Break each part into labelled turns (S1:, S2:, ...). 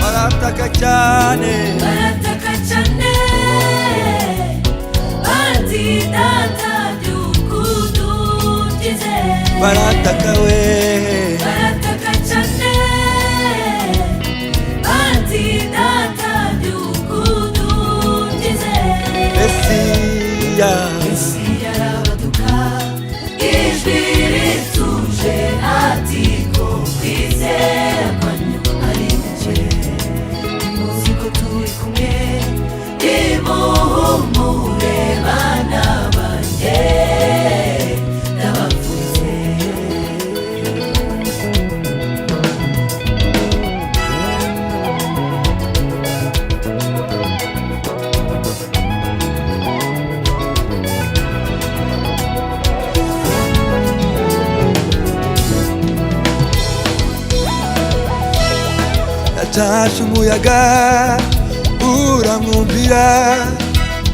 S1: Barataka cyane bati data byukudukize barataka we barataka cyane bati data byukudukize Mesiya arabaduka ijwi rituje ati ko kwizera kwanyu ari guke muziko turi kumwe imuhumure bana banjye ndabavuze yatashe umuyaga uramwumvira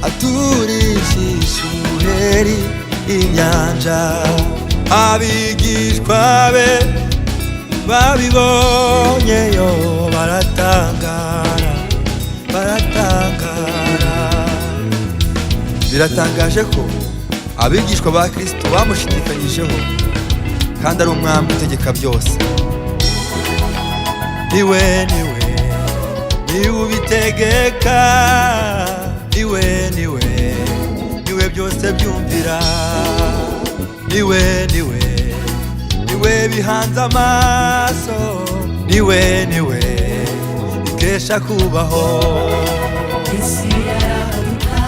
S1: aturishisha ubuheri inyanja abigishwa be babibonyeyo baratangara biratangaje ko abigishwa ba Kristo bamushidikanyijeho kandi ari umwami utegeka byose niwe ubitegeka niwe byose byumvira niwe bihanze amaso niwe bikesha kubaho isi yarabaduka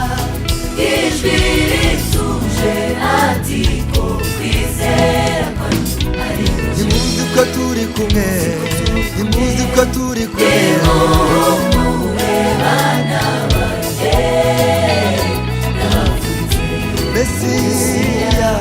S1: ijwi rituje ati ko kwizera kwanyu ari guke nimuzi ko turi kumwe nimuzi ko turi kumwe imuhumure bana banjye ndabavuze Mesiya